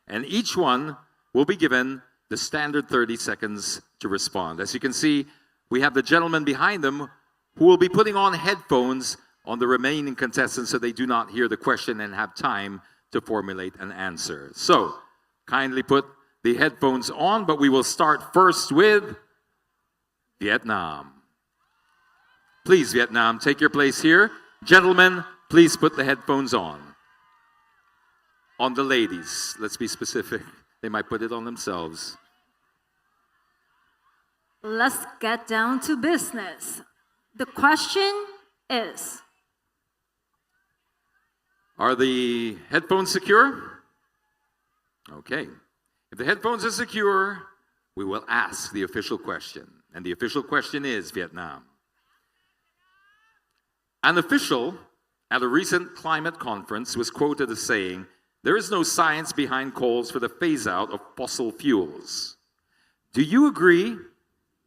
And each one will be given the standard 30 seconds to respond. As you can see, we have the gentleman behind them who will be putting on headphones on the remaining contestants so they do not hear the question and have time to formulate an answer. So, kindly put the headphones on, but we will start first with Vietnam. Please, Vietnam, take your place here. Gentlemen, please put the headphones on. On the ladies, let's be specific. They might put it on themselves. Let's get down to business. The question is, are the headphones secure? Okay. If the headphones are secure, we will ask the official question. And the official question is, Vietnam. An official at a recent climate conference was quoted as saying, "There is no science behind calls for the phase-out of fossil fuels." Do you agree?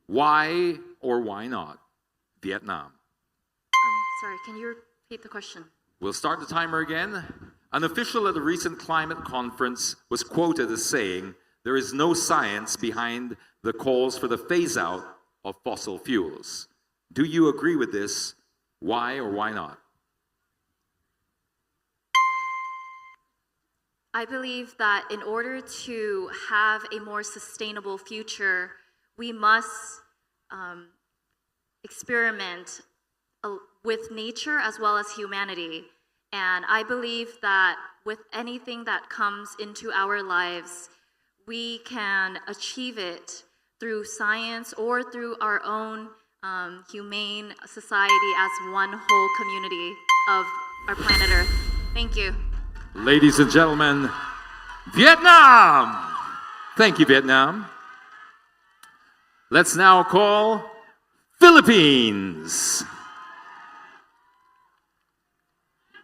Why or why not? Vietnam. Sorry, can you repeat the question? We'll start the timer again. An official at a recent climate conference was quoted as saying, "There is no science behind the calls for the phase-out of fossil fuels." Do you agree with this? Why or why not? I believe that in order to have a more sustainable future, we must experiment with nature as well as humanity. And I believe that with anything that comes into our lives, we can achieve it through science or through our own humane society as one whole community of our planet Earth. Thank you. Ladies and gentlemen, Vietnam! Thank you, Vietnam. Let's now call Philippines.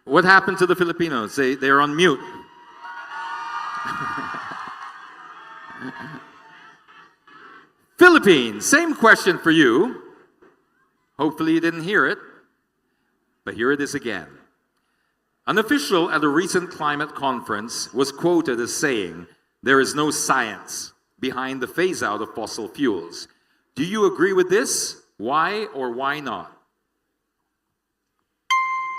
What happened to the Filipinos? They're on mute. Philippines, same question for you. Hopefully you didn't hear it, but here it is again. An official at a recent climate conference was quoted as saying, "There is no science behind the phase-out of fossil fuels." Do you agree with this? Why or why not?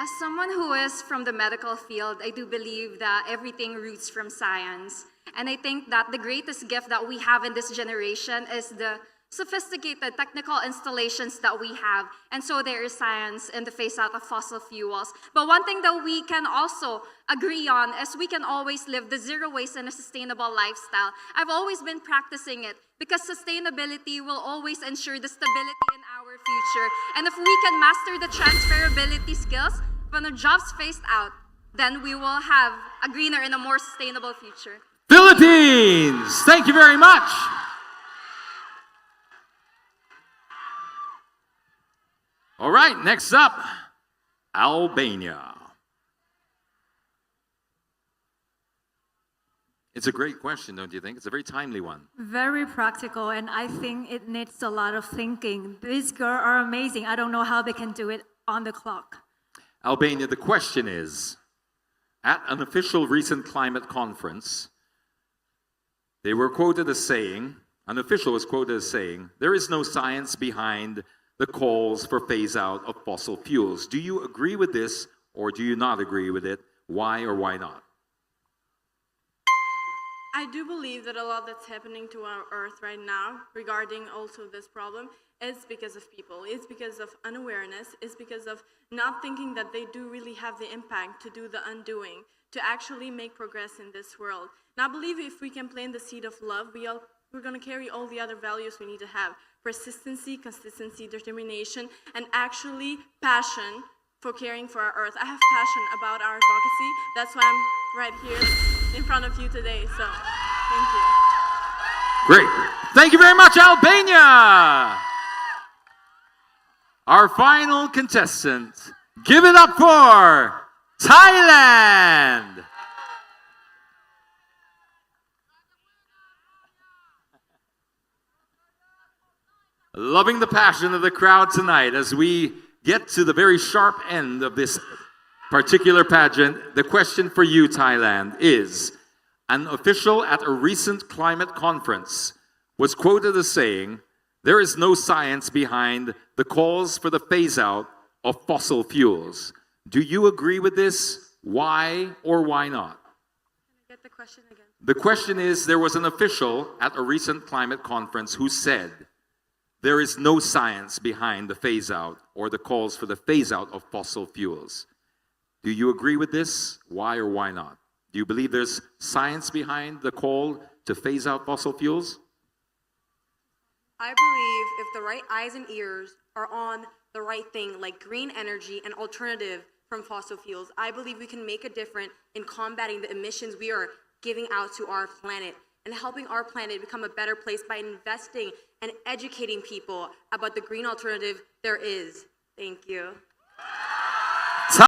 As someone who is from the medical field, I do believe that everything roots from science. And I think that the greatest gift that we have in this generation is the sophisticated technical installations that we have. And so there is science in the phase out of fossil fuels. But one thing that we can also agree on is we can always live the zero waste and a sustainable lifestyle. I've always been practicing it because sustainability will always ensure the stability in our future. And if we can master the transferability skills when the jobs phased out, then we will have a greener and a more sustainable future. Philippines! Thank you very much. All right, next up, Albania. It's a great question, don't you think? It's a very timely one. very practical, and I think it needs a lot of thinking. These girls are amazing. I don't know how they can do it on the clock. Albania, the question is, at an official recent climate conference, they were quoted as saying, an official was quoted as saying, "There is no science behind the calls for phase out of fossil fuels." Do you agree with this or do you not agree with it? Why or why not? I do believe that a lot that's happening to our Earth right now regarding also this problem is because of people. It's because of unawareness. It's because of not thinking that they do really have the impact to do the undoing, to actually make progress in this world. And I believe if we can plant the seed of love, we're going to carry all the other values we need to have. Persistency, consistency, determination, and actually passion for caring for our Earth. I have passion about our advocacy. That's why I'm right here in front of you today. So, thank you. Great. Thank you very much, Albania. Our final contestant. Give it up for Thailand. Loving the passion of the crowd tonight as we get to the very sharp end of this particular pageant. The question for you, Thailand, is an official at a recent climate conference was quoted as saying, "There is no science behind the calls for the phase out of fossil fuels." Do you agree with this? Why or why not? Get the question again. The question is, there was an official at a recent climate conference who said, there is no science behind the phase out or the calls for the phase out of fossil fuels. Do you agree with this? Why or why not? Do you believe there's science behind the call to phase out fossil fuels? I believe if the right eyes and ears are on the right thing, like green energy and alternative from fossil fuels, I believe we can make a difference in combating the emissions we are giving out to our planet and helping our planet become a better place by investing and educating people about the green alternative there is. Thank you.